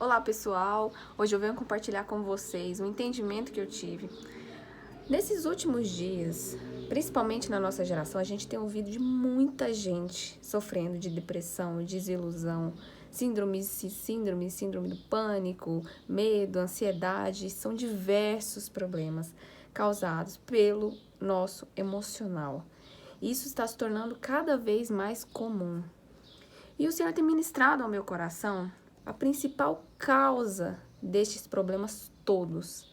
Olá pessoal, hoje eu venho compartilhar com vocês um entendimento que eu tive. Nesses últimos dias, principalmente na nossa geração, a gente tem ouvido de muita gente sofrendo de depressão, desilusão, síndrome do pânico, medo, ansiedade. São diversos problemas causados pelo nosso emocional. Isso está se tornando cada vez mais comum. E o Senhor tem ministrado ao meu coração a principal causa destes problemas todos.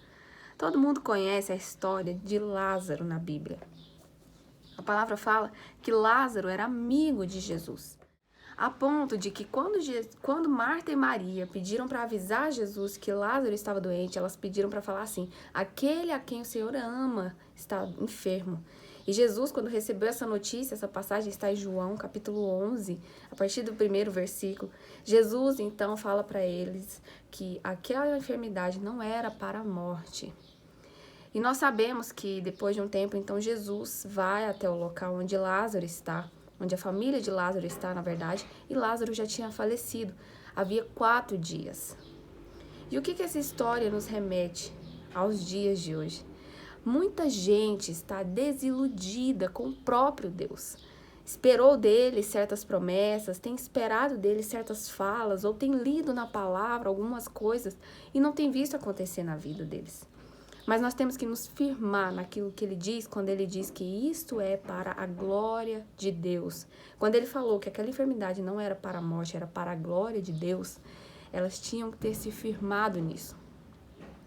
Todo mundo conhece a história de Lázaro na Bíblia. A palavra fala que Lázaro era amigo de Jesus, a ponto de que quando Marta e Maria pediram para avisar Jesus que Lázaro estava doente, elas pediram para falar assim: aquele a quem o Senhor ama está enfermo. E Jesus, quando recebeu essa notícia, essa passagem está em João, capítulo 11, a partir do 1º versículo, Jesus então fala para eles que aquela enfermidade não era para a morte. E nós sabemos que depois de um tempo, então, Jesus vai até o local onde Lázaro está, onde a família de Lázaro está, na verdade, e Lázaro já tinha falecido. Havia 4 dias. E o que essa história nos remete aos dias de hoje? Muita gente está desiludida com o próprio Deus. Esperou dele certas promessas, tem esperado dele certas falas, ou tem lido na palavra algumas coisas e não tem visto acontecer na vida deles. Mas nós temos que nos firmar naquilo que ele diz, quando ele diz que isto é para a glória de Deus. Quando ele falou que aquela enfermidade não era para a morte, era para a glória de Deus, elas tinham que ter se firmado nisso.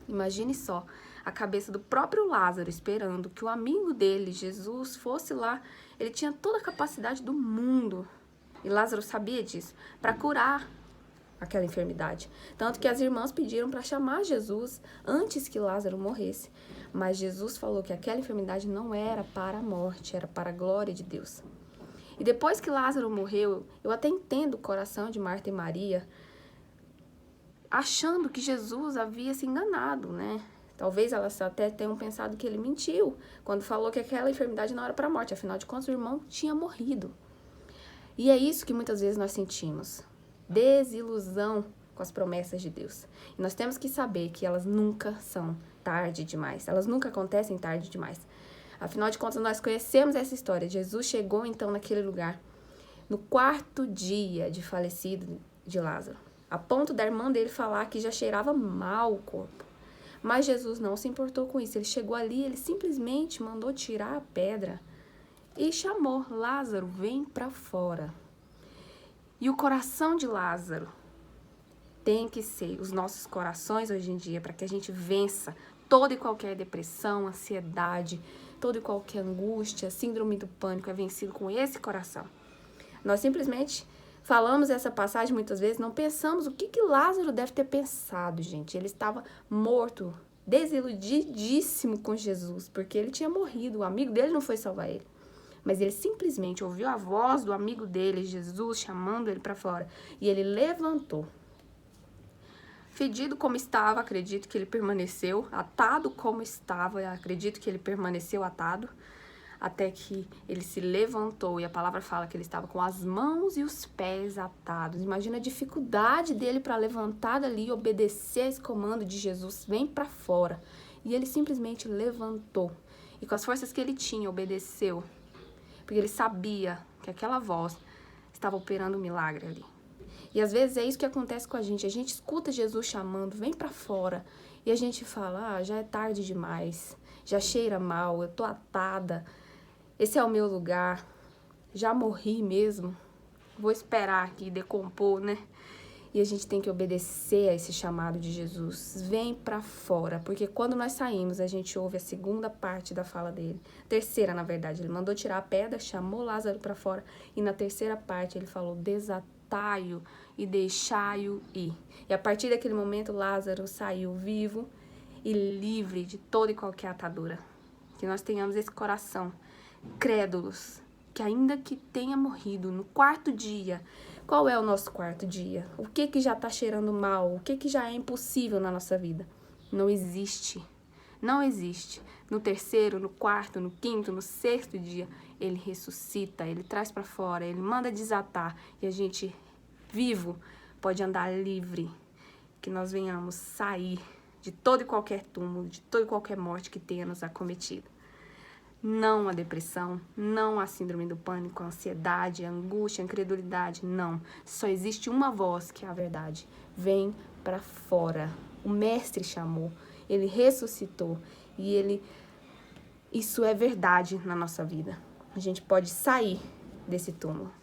Imagine só a cabeça do próprio Lázaro esperando que o amigo dele, Jesus, fosse lá. Ele tinha toda a capacidade do mundo, e Lázaro sabia disso, para curar aquela enfermidade. Tanto que as irmãs pediram para chamar Jesus antes que Lázaro morresse. Mas Jesus falou que aquela enfermidade não era para a morte, era para a glória de Deus. E depois que Lázaro morreu, eu até entendo o coração de Marta e Maria, achando que Jesus havia se enganado, né? Talvez elas até tenham pensado que ele mentiu quando falou que aquela enfermidade não era para a morte. Afinal de contas, o irmão tinha morrido. E é isso que muitas vezes nós sentimos. Desilusão com as promessas de Deus. E nós temos que saber que elas nunca são tarde demais. Elas nunca acontecem tarde demais. Afinal de contas, nós conhecemos essa história. Jesus chegou então naquele lugar no 4º dia de falecido de Lázaro, a ponto da irmã dele falar que já cheirava mal o corpo. Mas Jesus não se importou com isso. Ele chegou ali, ele simplesmente mandou tirar a pedra e chamou: Lázaro, vem para fora. E o coração de Lázaro tem que ser os nossos corações hoje em dia, para que a gente vença toda e qualquer depressão, ansiedade, toda e qualquer angústia, síndrome do pânico é vencido com esse coração. Nós simplesmente falamos essa passagem muitas vezes, não pensamos o que Lázaro deve ter pensado, gente. Ele estava morto, desiludidíssimo com Jesus, porque ele tinha morrido, o amigo dele não foi salvar ele. Mas ele simplesmente ouviu a voz do amigo dele, Jesus, chamando ele para fora. E ele levantou. Fedido como estava, acredito que ele permaneceu. Atado como estava, acredito que ele permaneceu atado. Até que ele se levantou. E a palavra fala que ele estava com as mãos e os pés atados. Imagina a dificuldade dele para levantar dali e obedecer esse comando de Jesus. Vem para fora. E ele simplesmente levantou. E com as forças que ele tinha, obedeceu. Porque ele sabia que aquela voz estava operando um milagre ali. E às vezes é isso que acontece com a gente. A gente escuta Jesus chamando, vem pra fora. E a gente fala, já é tarde demais. Já cheira mal, eu tô atada. Esse é o meu lugar. Já morri mesmo. Vou esperar aqui decompor, né? E a gente tem que obedecer a esse chamado de Jesus. Vem pra fora. Porque quando nós saímos, a gente ouve a segunda parte da fala dele. Terceira, na verdade. Ele mandou tirar a pedra, chamou Lázaro pra fora. E na terceira parte, ele falou: desatai-o e deixai-o ir. E a partir daquele momento, Lázaro saiu vivo e livre de toda e qualquer atadura. Que nós tenhamos esse coração crédulos, que ainda que tenha morrido no 4º dia. Qual é o nosso 4º dia? O que já tá cheirando mal? O que já é impossível na nossa vida? Não existe. Não existe. No 3º, no 4º, no 5º, no 6º dia, ele ressuscita, ele traz para fora, ele manda desatar. E a gente, vivo, pode andar livre. que nós venhamos sair de todo e qualquer túmulo, de toda e qualquer morte que tenha nos acometido. Não a depressão, não a síndrome do pânico, a ansiedade, a angústia, a incredulidade, não. Só existe uma voz, que é a verdade. Vem para fora. O Mestre chamou, ele ressuscitou e isso é verdade na nossa vida. A gente pode sair desse túmulo.